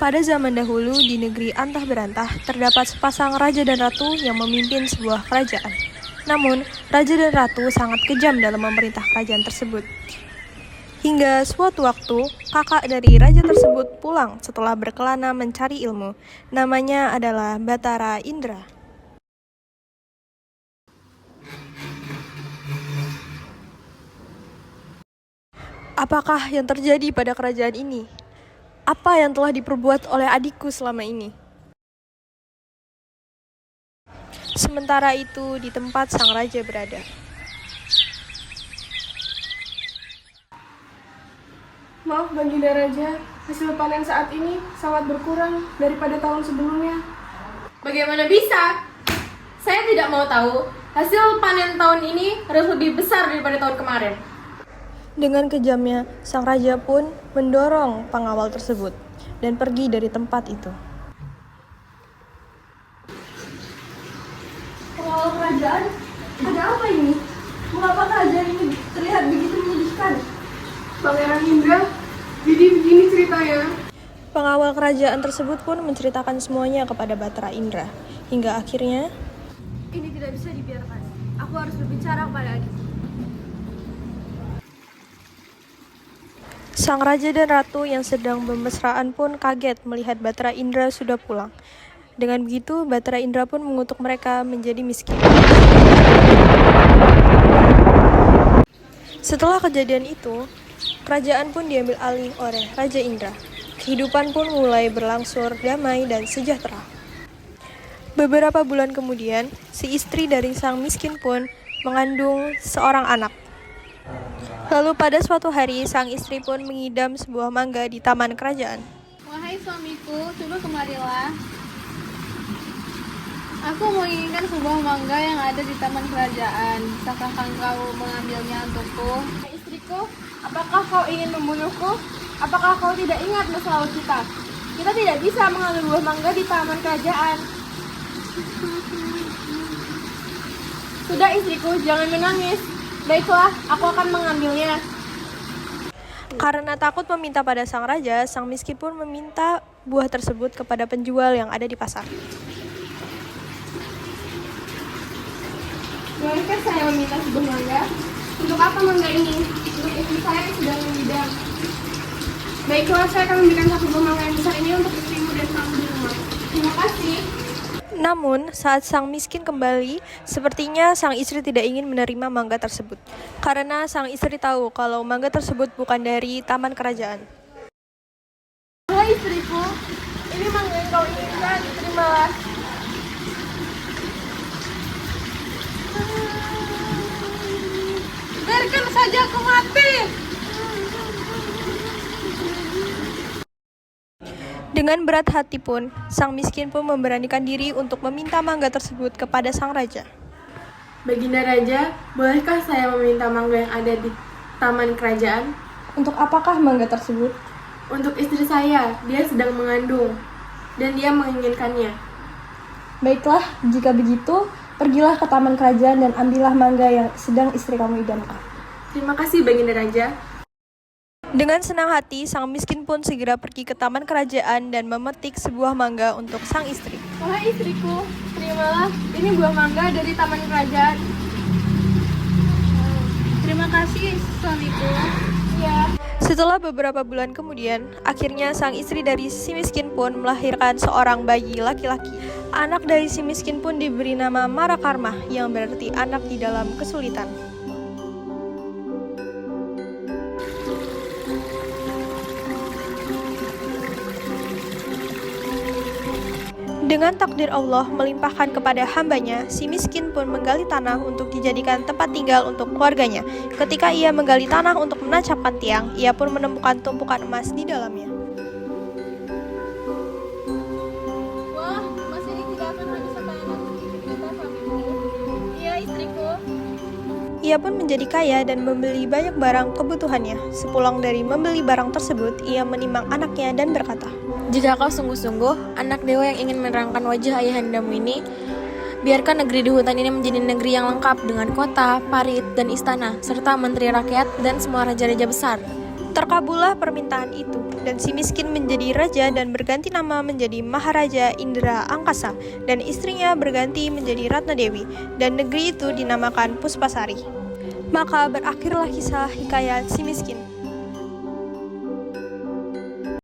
Pada zaman dahulu, di negeri antah berantah, terdapat sepasang raja dan ratu yang memimpin sebuah kerajaan. Namun, raja dan ratu sangat kejam dalam memerintah kerajaan tersebut. Hingga suatu waktu, kakak dari raja tersebut pulang setelah berkelana mencari ilmu. Namanya adalah Bathara Indra. Apakah yang terjadi pada kerajaan ini? Apa yang telah diperbuat oleh adikku selama ini? Sementara itu, di tempat sang raja berada. Maaf Baginda Raja, hasil panen saat ini sangat berkurang daripada tahun sebelumnya. Bagaimana bisa? Saya tidak mau tahu. Hasil panen tahun ini harus lebih besar daripada tahun kemarin. Dengan kejamnya, sang raja pun mendorong pengawal tersebut dan pergi dari tempat itu. Pengawal kerajaan, ada apa ini? Mengapa kerajaan ini terlihat begitu menyedihkan? Pangeran Indra, jadi begini ceritanya. Pengawal kerajaan tersebut pun menceritakan semuanya kepada Bathara Indra. Hingga akhirnya, Ini tidak bisa dibiarkan. Aku harus berbicara kepada adikku. sang raja dan ratu yang sedang bermesraan pun kaget melihat Bathara Indra sudah pulang. Dengan begitu, Bathara Indra pun mengutuk mereka menjadi miskin. Setelah kejadian itu, kerajaan pun diambil alih oleh Raja Indra. Kehidupan pun mulai berlangsung damai dan sejahtera. Beberapa bulan kemudian, si istri dari sang miskin pun mengandung seorang anak. Lalu pada suatu hari, sang istri pun mengidam sebuah mangga di taman kerajaan. Wahai suamiku, coba kemarilah. Aku menginginkan sebuah mangga yang ada di taman kerajaan. Bisakah engkau mengambilnya untukku? Istriku, apakah kau ingin membunuhku? Apakah kau tidak ingat masa lalu kita? Kita tidak bisa mengambil buah mangga di taman kerajaan. Sudah istriku, jangan menangis. Baiklah, aku akan mengambilnya. Karena takut meminta pada sang raja, sang miskin pun meminta buah tersebut kepada penjual yang ada di pasar. Bolehkah saya meminta sebuah mangga? Untuk apa mangga ini? Untuk istri saya yang sedang mengidam. Baiklah, saya akan memberikan satu buah mangga yang besar ini untuk istrimu dan kamu di rumah. Terima kasih. Namun, saat sang miskin kembali, sepertinya sang istri tidak ingin menerima mangga tersebut. Karena sang istri tahu kalau mangga tersebut bukan dari taman kerajaan. Hai istriku, ini mangga yang kau inginkan, terimalah. Biarkan saja aku mati. Dengan berat hati pun, sang miskin pun memberanikan diri untuk meminta mangga tersebut kepada sang raja. Baginda Raja, bolehkah saya meminta mangga yang ada di taman kerajaan? Untuk apakah mangga tersebut? Untuk istri saya, dia sedang mengandung dan dia menginginkannya. Baiklah, jika begitu, pergilah ke taman kerajaan dan ambillah mangga yang sedang istri kamu idamkan. Terima kasih Baginda Raja. Dengan senang hati, sang miskin pun segera pergi ke taman kerajaan dan memetik sebuah mangga untuk sang istri. Wahai istriku, terimalah, ini buah mangga dari taman kerajaan. Terima kasih suamiku. Ya. Setelah beberapa bulan kemudian, akhirnya sang istri dari si miskin pun melahirkan seorang bayi laki-laki. Anak dari si miskin pun diberi nama Marakarma, yang berarti anak di dalam kesulitan. Dengan takdir Allah melimpahkan kepada hambanya, si miskin pun menggali tanah untuk dijadikan tempat tinggal untuk keluarganya. Ketika ia menggali tanah untuk menancapkan tiang, ia pun menemukan tumpukan emas di dalamnya. Wah, emas ini tidak akan habis sampai anak cucu kita suamiku. Iya istriku. Ia pun menjadi kaya dan membeli banyak barang kebutuhannya. Sepulang dari membeli barang tersebut, ia menimang anaknya dan berkata, Jika kau sungguh-sungguh, anak dewa yang ingin menerangkan wajah ayahandamu ini, biarkan negeri di hutan ini menjadi negeri yang lengkap dengan kota, parit, dan istana, serta menteri rakyat dan semua raja-raja besar. Terkabullah permintaan itu, dan si miskin menjadi raja dan berganti nama menjadi Maharaja Indra Angkasa, dan istrinya berganti menjadi Ratna Dewi, dan negeri itu dinamakan Puspasari. Maka berakhirlah kisah hikayat si miskin.